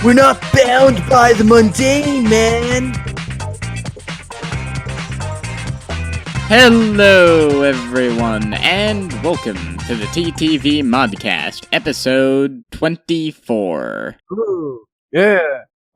We're not bound by the mundane, man! Hello, everyone, and welcome to the TTV Modcast, episode 24. Ooh, yeah,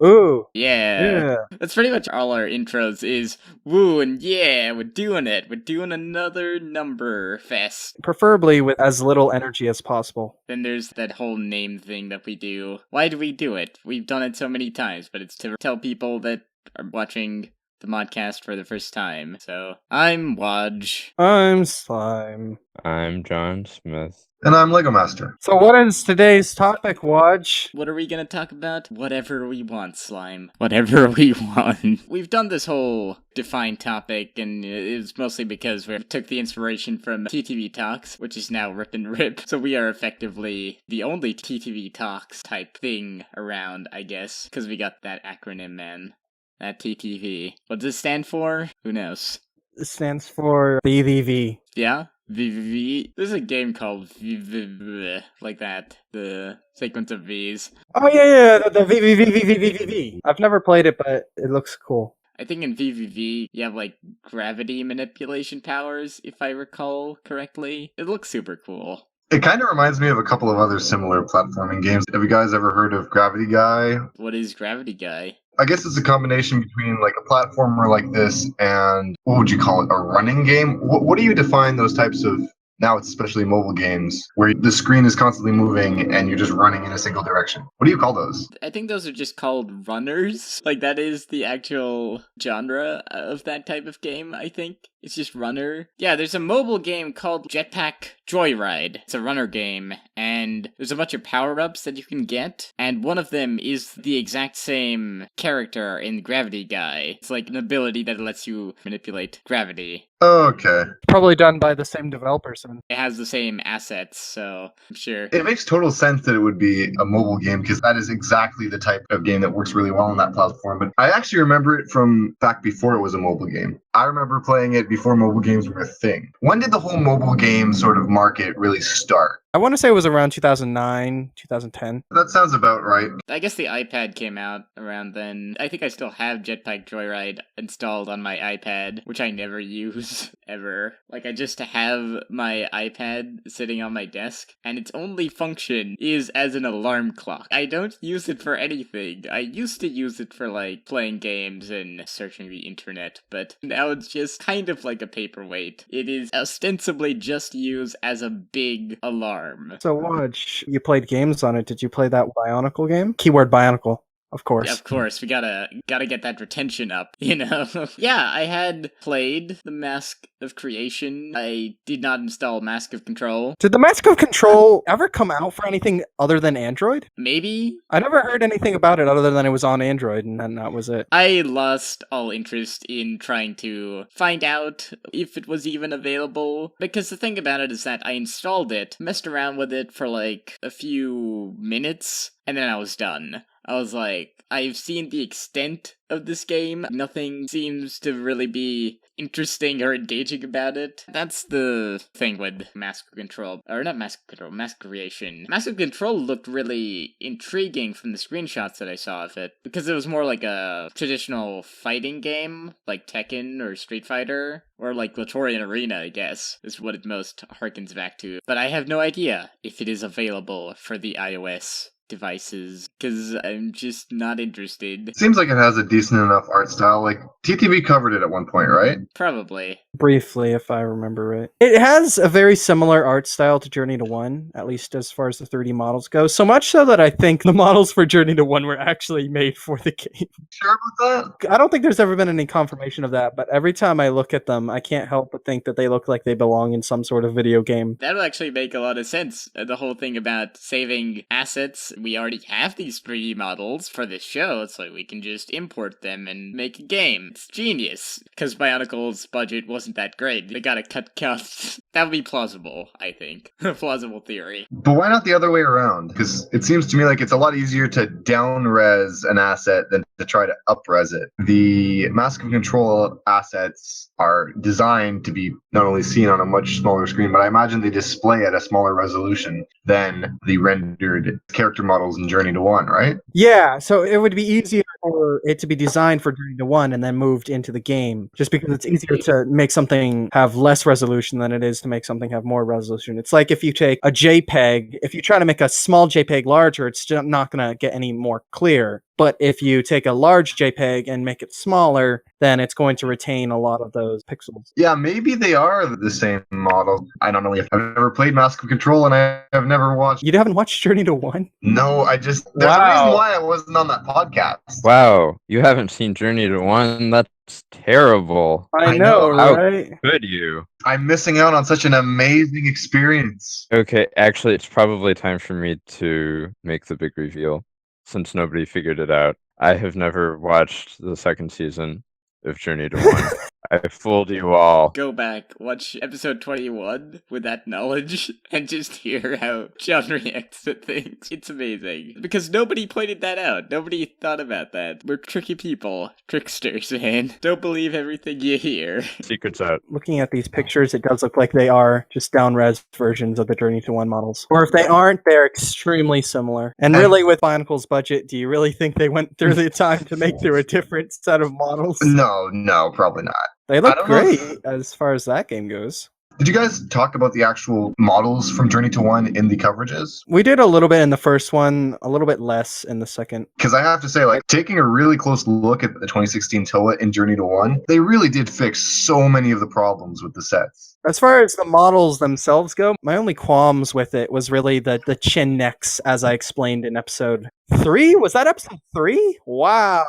ooh, Yeah. yeah. That's pretty much all our intros is woo and yeah, we're doing it. We're doing another number fest. Preferably with as little energy as possible. Then there's that whole name thing that we do. Why do we do it? We've done it so many times, but it's to tell people that are watching the modcast for the first time. So, I'm Waj. I'm Slime. I'm John Smith. And I'm Lego Master. So what is today's topic, Waj? What are we gonna talk about? Whatever we want, Slime. Whatever we want. We've done this whole defined topic, and it was mostly because we took the inspiration from TTV Talks, which is now Rip and Rip. So we are effectively the only TTV Talks type thing around, I guess, because we got that acronym, man. That TTV. What does it stand for? Who knows? It stands for VVV. Yeah? VVV. There's a game called VVVVV, like that. The sequence of V's. Oh yeah, the VVVVVVV. I've never played it, but it looks cool. I think in VVV, you have, like, gravity manipulation powers, if I recall correctly. It looks super cool. It kind of reminds me of a couple of other similar platforming games. Have you guys ever heard of Gravity Guy? What is Gravity Guy? I guess it's a combination between like a platformer like this and what would you call it? A running game? What do you define those types of, now it's especially mobile games, where the screen is constantly moving and you're just running in a single direction? What do you call those? I think those are just called runners. Like, that is the actual genre of that type of game, I think. It's just runner. Yeah, there's a mobile game called Jetpack Joyride. It's a runner game, and there's a bunch of power-ups that you can get, and one of them is the exact same character in Gravity Guy. It's like an ability that lets you manipulate gravity. Okay. Probably done by the same developers. It has the same assets, so I'm sure. It makes total sense that it would be a mobile game because that is exactly the type of game that works really well on that platform. But I actually remember it from back before it was a mobile game. I remember playing it before mobile games were a thing. When did the whole mobile game sort of market really start? I want to say it was around 2009, 2010. That sounds about right. I guess the iPad came out around then. I think I still have Jetpack Joyride installed on my iPad, which I never use, ever. Like, I just have my iPad sitting on my desk, and its only function is as an alarm clock. I don't use it for anything. I used to use it for, like, playing games and searching the internet, but now it's just kind of like a paperweight. It is ostensibly just used as a big alarm. So Waj, you played games on it. Did you play that Bionicle game? Keyword Bionicle. Of course. Yeah, of course, we gotta get that retention up, you know? Yeah, I had played the Mask of Creation. I did not install Mask of Control. Did the Mask of Control ever come out for anything other than Android? Maybe? I never heard anything about it other than it was on Android, and then that was it. I lost all interest in trying to find out if it was even available, because the thing about it is that I installed it, messed around with it for like a few minutes, and then I was done. I was like, I've seen the extent of this game. Nothing seems to really be interesting or engaging about it. That's the thing with Mask of Control. Or not Mask of Control, Mask Creation. Mask of Control looked really intriguing from the screenshots that I saw of it, because it was more like a traditional fighting game, like Tekken or Street Fighter, or like Latorian Arena, I guess, is what it most harkens back to. But I have no idea if it is available for the iOS devices, because I'm just not interested. Seems like it has a decent enough art style. Like, TTV covered it at one point, right? Probably. Briefly, if I remember right. It has a very similar art style to Journey to 1, at least as far as the 3D models go. So much so that I think the models for Journey to 1 were actually made for the game. Sure about that? I don't think there's ever been any confirmation of that, but every time I look at them, I can't help but think that they look like they belong in some sort of video game. That would actually make a lot of sense. The whole thing about saving assets. We already have these 3D models for this show, so we can just import them and make a game. It's genius. Because Bionicle's budget wasn't that great. They gotta cut costs. That would be plausible, I think. A plausible theory. But why not the other way around? Because it seems to me like it's a lot easier to down-res an asset than to try to up-res it. The Mask of Control assets are designed to be not only seen on a much smaller screen, but I imagine they display at a smaller resolution than the rendered character models in Journey to One, right? Yeah, so it would be easier for it to be designed for Journey to One and then moved into the game, just because it's easier to make something have less resolution than it is to make something have more resolution. It's like if you take a JPEG, if you try to make a small JPEG larger, it's just not going to get any more clear. But if you take a large JPEG and make it smaller, then it's going to retain a lot of those pixels. Yeah, maybe they are the same model. I don't know if I've never played Mask of Control, and I have never watched. You haven't watched Journey to One? No, there's a reason why I wasn't on that podcast. Wow, you haven't seen Journey to One? That's terrible. I know, How right? could you? I'm missing out on such an amazing experience. Okay, actually, it's probably time for me to make the big reveal, since nobody figured it out. I have never watched the second season of Journey to One. I fooled you all. Go back, watch episode 21 with that knowledge, and just hear how John reacts to things. It's amazing. Because nobody pointed that out. Nobody thought about that. We're tricky people. Tricksters, man. Don't believe everything you hear. Secret's out. Looking at these pictures, it does look like they are just down-res versions of the Journey to One models. Or if they aren't, they're extremely similar. And really, with Bionicle's budget, do you really think they went through the time to make through a different set of models? No, probably not. They look I don't know great if- as far as that game goes. Did you guys talk about the actual models from Journey to One in the coverages? We did a little bit in the first one, a little bit less in the second. Because I have to say, like, taking a really close look at the 2016 Toa in Journey to One, they really did fix so many of the problems with the sets. As far as the models themselves go, my only qualms with it was really the chin necks, as I explained in episode 3. Was that episode 3? Wow,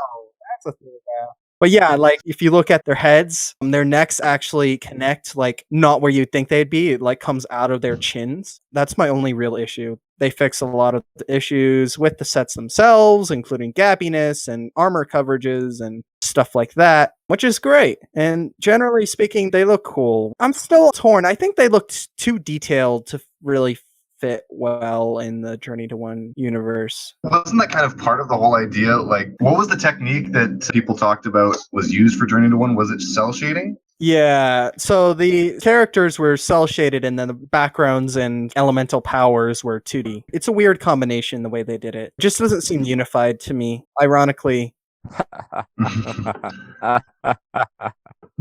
that's a thing. But yeah, like if you look at their heads, their necks actually connect, like not where you'd think they'd be. It like comes out of their chins. That's my only real issue. They fix a lot of the issues with the sets themselves, including gappiness and armor coverages and stuff like that, which is great. And generally speaking, they look cool. I'm still torn. I think they looked too detailed to really fit well in the Journey to One universe. Wasn't that kind of part of the whole idea? Like, what was the technique that people talked about was used for Journey to One? Was it cell shading? Yeah, so the characters were cell shaded and then the backgrounds and elemental powers were 2D. It's a weird combination the way they did it. Just doesn't seem unified to me. Ironically,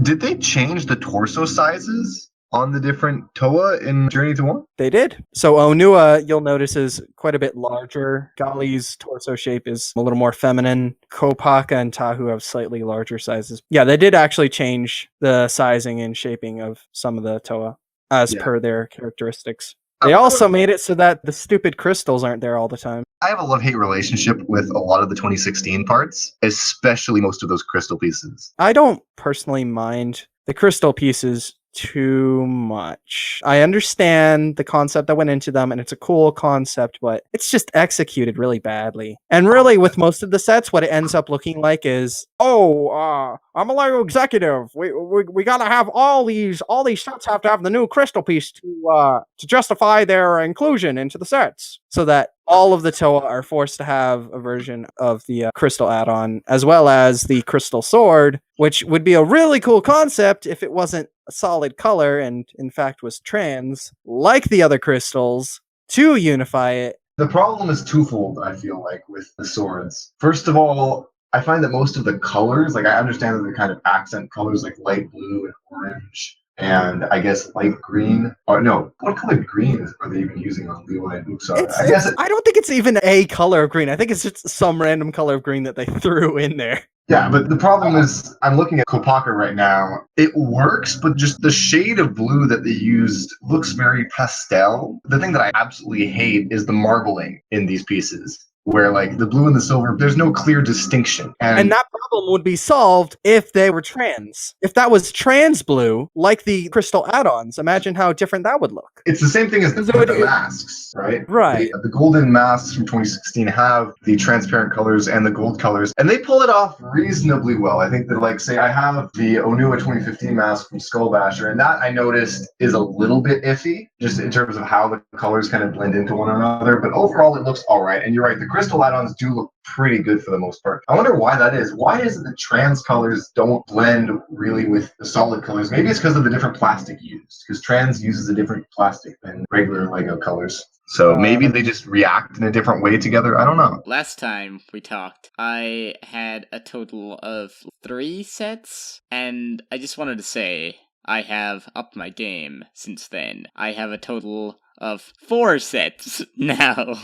Did they change the torso sizes on the different Toa in Journey to One? they did. So Onua, you'll notice, is quite a bit larger. Gali's torso shape is a little more feminine. Kopaka and Tahu have slightly larger sizes. Yeah, they did actually change the sizing and shaping of some of the Toa as per their characteristics. They also made it so that the stupid crystals aren't there all the time. I have a love-hate relationship with a lot of the 2016 parts, especially most of those crystal pieces. I don't personally mind the crystal pieces too much. I understand the concept that went into them, and it's a cool concept, but it's just executed really badly. And really, with most of the sets, what it ends up looking like is, I'm a Lego executive. We gotta have all these sets have to have the new crystal piece to justify their inclusion into the sets, so that all of the Toa are forced to have a version of the crystal add-on, as well as the crystal sword, which would be a really cool concept if it wasn't a solid color and, in fact, was trans, like the other crystals, to unify it. The problem is twofold, I feel like, with the swords. First of all, I find that most of the colors, like I understand that they're kind of accent colors, like light blue and orange, and I guess light green. Or no, what color green are they even using on Leeway and Uksar? I don't think it's even a color of green. I think it's just some random color of green that they threw in there. Yeah, but the problem is, I'm looking at Kopaka right now. It works, but just the shade of blue that they used looks very pastel. The thing that I absolutely hate is the marbling in these pieces, where like the blue and the silver, there's no clear distinction. And that problem would be solved if they were trans. If that was trans blue, like the crystal add-ons, imagine how different that would look. It's the same thing as the masks, right? Right. The golden masks from 2016 have the transparent colors and the gold colors, and they pull it off reasonably well. I think that, like, say I have the Onua 2015 mask from Skull Basher, and that I noticed is a little bit iffy. just in terms of how the colors kind of blend into one another. But overall, it looks all right. And you're right, the crystal add-ons do look pretty good for the most part. I wonder why that is. Why is it that trans colors don't blend really with the solid colors? Maybe it's because of the different plastic used, because trans uses a different plastic than regular Lego colors. So maybe they just react in a different way together. I don't know. Last time we talked, I had a total of 3 sets, and I just wanted to say I have upped my game since then. I have a total of 4 sets now.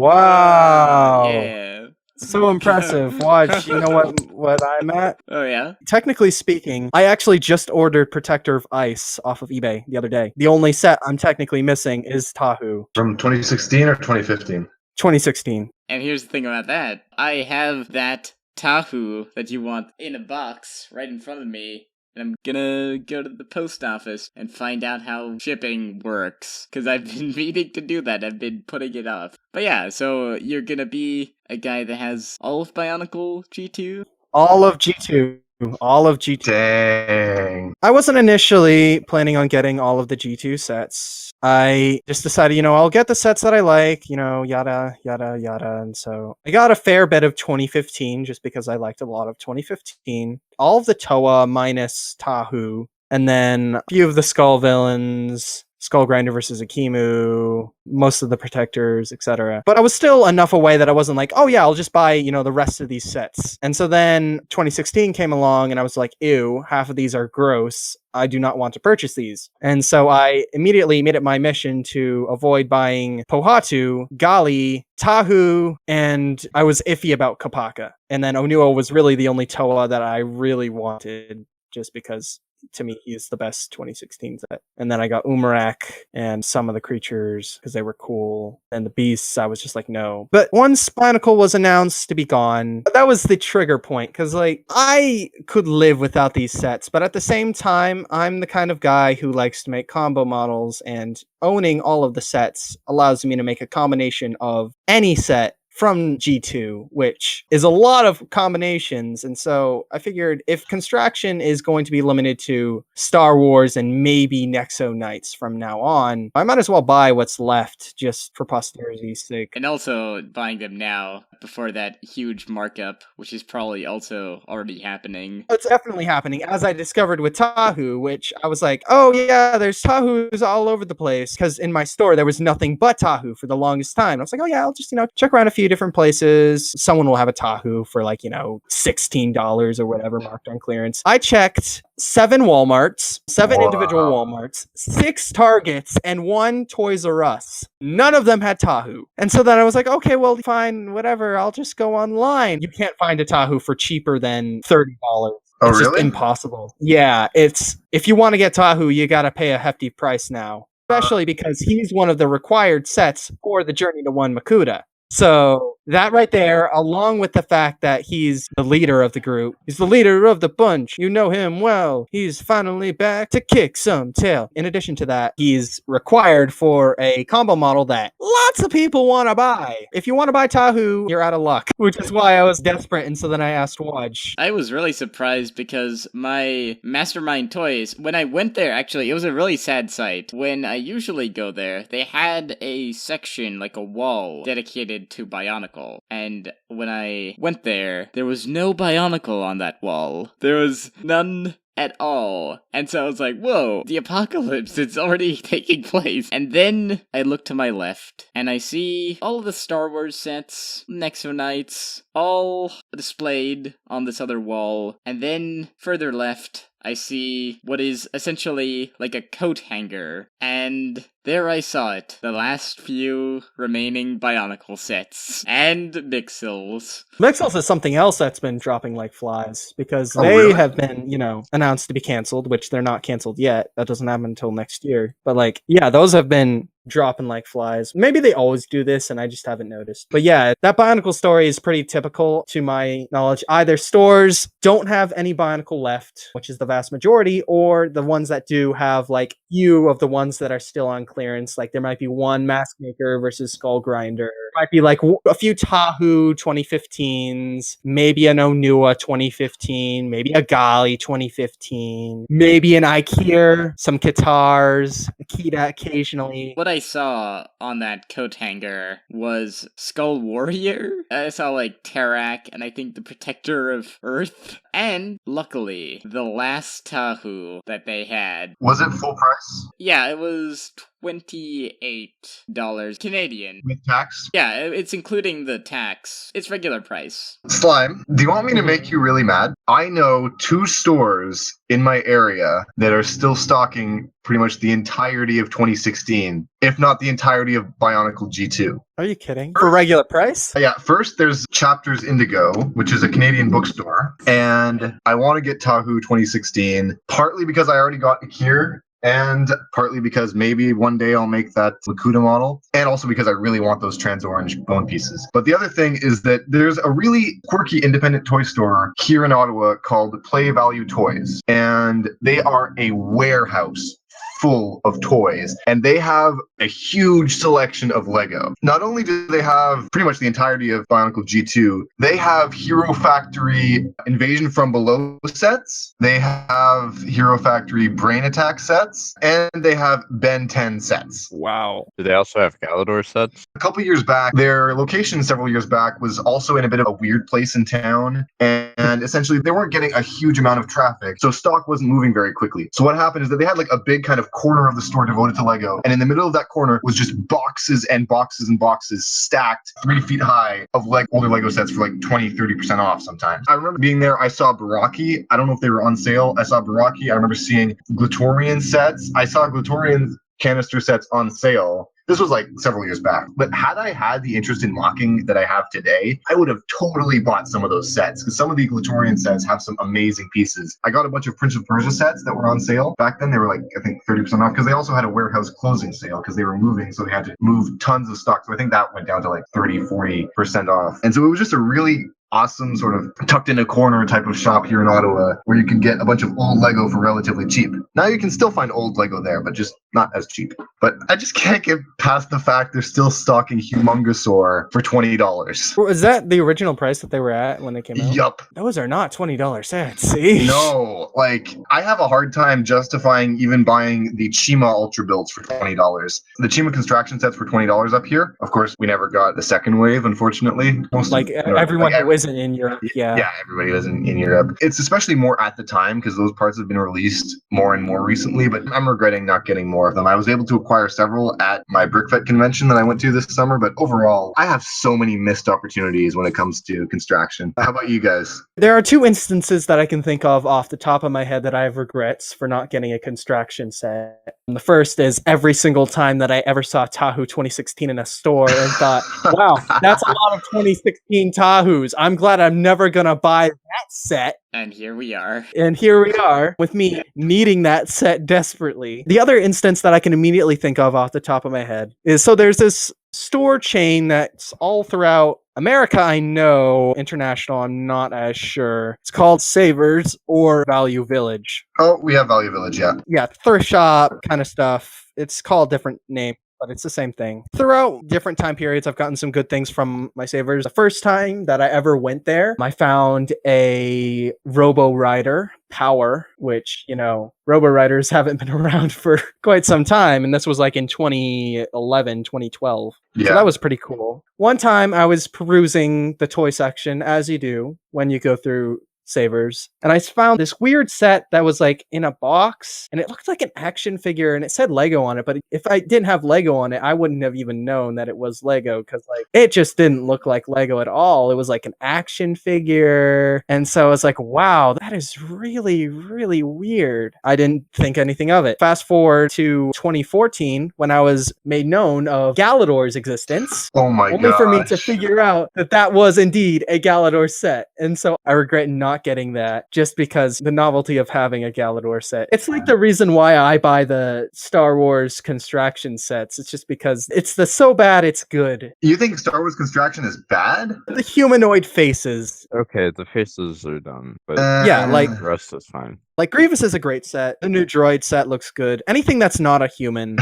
Wow. Yeah. So impressive. Watch, you know what I'm at? Oh, yeah? Technically speaking, I actually just ordered Protector of Ice off of eBay the other day. The only set I'm technically missing is Tahu. From 2016 or 2015? 2016. And here's the thing about that. I have that Tahu that you want in a box right in front of me. And I'm gonna go to the post office and find out how shipping works. Because I've been meaning to do that. I've been putting it off. But yeah, so you're gonna be a guy that has all of Bionicle G2? All of G2. All of G2. Dang. I wasn't initially planning on getting all of the G2 sets. I just decided, I'll get the sets that I like, yada, yada, yada. And so I got a fair bit of 2015 just because I liked a lot of 2015. All of the Toa minus Tahu. And then a few of the Skull villains. Skull Grinder versus Akimu, most of the Protectors, etc. But I was still enough away that I wasn't like, oh yeah, I'll just buy, the rest of these sets. And so then 2016 came along and I was like, ew, half of these are gross. I do not want to purchase these. And so I immediately made it my mission to avoid buying Pohatu, Gali, Tahu, and I was iffy about Kapaka. And then Onua was really the only Toa that I really wanted just because to me, he's the best 2016 set. And then I got Umarak and some of the creatures because they were cool. And the beasts, I was just like, no. But once Bionicle was announced to be gone, that was the trigger point. Because, I could live without these sets. But at the same time, I'm the kind of guy who likes to make combo models. And owning all of the sets allows me to make a combination of any set from G2, which is a lot of combinations. And so I figured if Constraction is going to be limited to Star Wars and maybe Nexo Knights from now on, I might as well buy what's left just for posterity's sake. And also buying them now before that huge markup, which is probably also already happening. It's definitely happening, as I discovered with Tahu, which I was like, oh yeah, there's Tahus all over the place. Because in my store, there was nothing but Tahu for the longest time. I was like, oh yeah, I'll just, check around a few different places. Someone will have a Tahu for $16 or whatever marked on clearance. I checked 7 Walmarts, 7 individual Walmarts, 6 Targets, and 1 Toys R Us. None of them had Tahu. And so then I was like, okay, well, fine, whatever. I'll just go online. You can't find a Tahu for cheaper than $30. Oh, it's really? just impossible. Yeah, if you want to get Tahu, you got to pay a hefty price now. Especially because he's one of the required sets for the Journey to One Makuta. So that right there, along with the fact that he's the leader of the group, he's the leader of the bunch. You know him well. He's finally back to kick some tail. In addition to that, he's required for a combo model that lots of people want to buy. If you want to buy Tahu, you're out of luck, which is why I was desperate. And so then I asked Waj. I was really surprised because my Mastermind Toys, when I went there, actually, it was a really sad sight. When I usually go there, they had a section, like a wall, dedicated to Bionicle. And when I went there was no Bionicle on that wall. There was none at all. And so I was like, whoa, the apocalypse, it's already taking place. And then I look to my left, and I see all of the Star Wars sets, Nexo Knights, all displayed on this other wall. And then further left, I see what is essentially like a coat hanger, and there I saw it, the last few remaining Bionicle sets, and Mixels. Mixels is something else that's been dropping like flies, because they really? have been, announced to be canceled, which they're not canceled yet. That doesn't happen until next year. But those have been dropping like flies. Maybe they always do this and I just haven't noticed. But yeah, that Bionicle story is pretty typical to my knowledge. Either stores don't have any Bionicle left, which is the vast majority, or the ones that do have few of the ones that are still on clearance. Like there might be one Mask Maker versus Skull Grinder, might be like a few Tahu 2015s, maybe an Onua 2015, maybe a Gali 2015, maybe an Ikea, some Katars, Akita occasionally. What I saw on that coat hanger was Skull Warrior. I saw like Tarak and I think the Protector of Earth. And luckily, the last Tahu that they had. Was it full price Yeah, it was $28 Canadian. with tax? Yeah, it's including the tax. It's regular price. Slime, do you want me to make you really mad? I know 2 stores in my area that are still stocking pretty much the entirety of 2016, if not the entirety of Bionicle G2. Are you kidding? For regular price? Yeah, first there's Chapters Indigo, which is a Canadian bookstore, and I want to get Tahu 2016, partly because I already got Akir, and partly because maybe one day I'll make that Lakuta model, and also because I really want those trans-orange bone pieces. But the other thing is that there's a really quirky independent toy store here in Ottawa called Play Value Toys, and they are a warehouse full of toys, and they have a huge selection of Lego. Not only do they have pretty much the entirety of Bionicle G2, they have Hero Factory Invasion from Below sets, they have Hero Factory Brain Attack sets, and they have Ben 10 sets. Wow. Do they also have Galador sets? A couple years back, their location several years back was also in a bit of a weird place in town, and essentially they weren't getting a huge amount of traffic, so stock wasn't moving very quickly. So what happened is that they had like a big kind of corner of the store devoted to Lego, and in the middle of that corner was just boxes and boxes and boxes stacked 3 feet high of older Lego sets for like 20-30% off sometimes. I remember being there, I saw Baraki. I don't know if they were on sale. I saw Baraki. I remember seeing Glatorian sets. I saw Glatorian canister sets on sale. This was like several years back. But had I had the interest in mocking that I have today, I would have totally bought some of those sets, because some of the Glatorian sets have some amazing pieces. I got a bunch of Prince of Persia sets that were on sale. Back then they were like, I think 30% off, because they also had a warehouse closing sale because they were moving, so they had to move tons of stock. So I think that went down to like 30-40% off. And so it was just a really awesome sort of tucked in a corner type of shop here in Ottawa where you can get a bunch of old Lego for relatively cheap. Now you can still find old Lego there, but just not as cheap. But I just can't get past the fact they're still stocking Humongosaur for $20. Was that the original price that they were at when they came out? Yup. Those are not $20 sets. See? No, like I have a hard time justifying even buying the Chima Ultra builds for $20. The Chima construction sets for $20 up here. Of course, we never got the second wave, unfortunately. Everyone who isn't in Europe. Yeah, everybody was in Europe. It's especially more at the time because those parts have been released more and more recently, but I'm regretting not getting more of them. I was able to acquire several at my BrickFet convention that I went to this summer, but overall, I have so many missed opportunities when it comes to construction. How about you guys? There are 2 instances that I can think of off the top of my head that I have regrets for not getting a construction set. The first is every single time that I ever saw Tahu 2016 in a store and thought, wow, that's a lot of 2016 Tahus. I'm glad I'm never going to buy that set. And here we are. And here we are with me needing that set desperately. The other instance that I can immediately think of off the top of my head is, so there's this store chain that's all throughout America, I know. International, I'm not as sure. It's called Savers or Value Village. Oh, we have Value Village, yeah. Yeah, thrift shop kind of stuff. It's called different name, but it's the same thing. Throughout different time periods, I've gotten some good things from my Savers. The first time that I ever went there, I found a Robo Rider Power, which, you know, Robo Riders haven't been around for quite some time. And this was like in 2011, 2012. Yeah. So that was pretty cool. One time I was perusing the toy section, as you do when you go through Savers, and I found this weird set that was like in a box, and it looked like an action figure, and it said Lego on it, but if I didn't have Lego on it, I wouldn't have even known that it was Lego, because like it just didn't look like Lego at all. It was like an action figure, and so I was like, wow, that is really, really weird. I didn't think anything of it. Fast forward to 2014, when I was made known of Galador's existence. Oh my god. Only for me to figure out that that was indeed a Galador set. And so I regret not getting that, just because the novelty of having a Galador set. It's like the reason why I buy the Star Wars construction sets. It's just because it's the so bad it's good. You think Star Wars construction is bad? The humanoid faces. Okay, the faces are dumb, but Yeah, like the rest is fine. Like, Grievous is a great set. The new droid set looks good. Anything that's not a human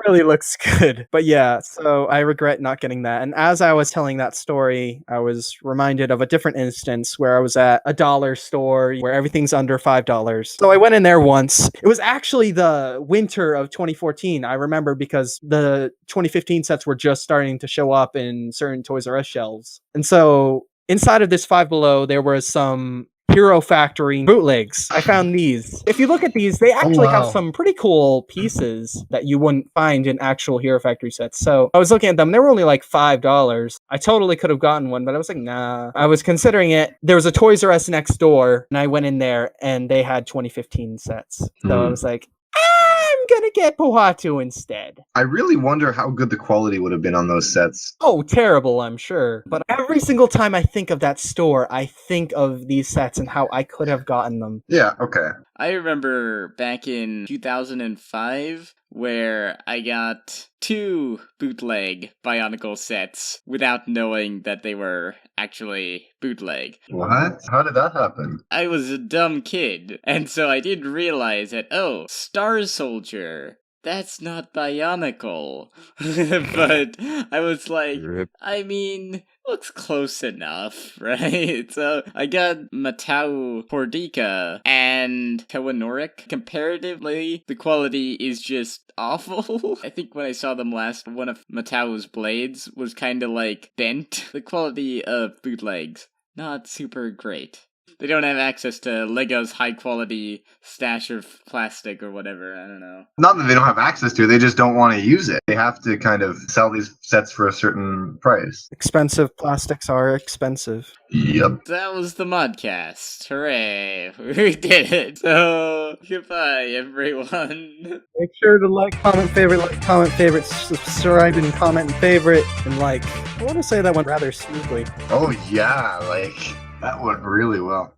really looks good. But yeah, so I regret not getting that. And as I was telling that story, I was reminded of a different instance where I was at a dollar store where everything's under $5. So I went in there once. It was actually the winter of 2014. I remember because the 2015 sets were just starting to show up in certain Toys R Us shelves. And so inside of this Five Below, there was some Hero Factory bootlegs. I found these. If you look at these, they actually have some pretty cool pieces that you wouldn't find in actual Hero Factory sets. So I was looking at them. They were only like $5. I totally could have gotten one, but I was like, nah. I was considering it. There was a Toys R Us next door, and I went in there, and they had 2015 sets. So I was like, I'm gonna get Pohatu instead. I really wonder how good the quality would have been on those sets. Oh, terrible, I'm sure. But every single time I think of that store, I think of these sets and how I could have gotten them. Yeah, okay. I remember back in 2005 where I got 2 bootleg Bionicle sets without knowing that they were actually bootleg. What? How did that happen? I was a dumb kid, and so I didn't realize that, oh, Star Soldier, that's not Bionicle. But I was like, Rip. I mean, looks close enough, right? So I got Matau Pordica and Kawanorik. Comparatively, the quality is just awful. I think when I saw them last, one of Matau's blades was kind of like bent. The quality of bootlegs, not super great. They don't have access to Lego's high-quality stash of plastic or whatever, I don't know. Not that they don't have access to it, they just don't want to use it. They have to kind of sell these sets for a certain price. Expensive plastics are expensive. Yep. That was the Modcast. Hooray. We did it. So, goodbye, everyone. Make sure to like, comment, favorite, subscribe, and comment, and favorite, and like. I want to say that went rather smoothly. Oh yeah, like, that went really well.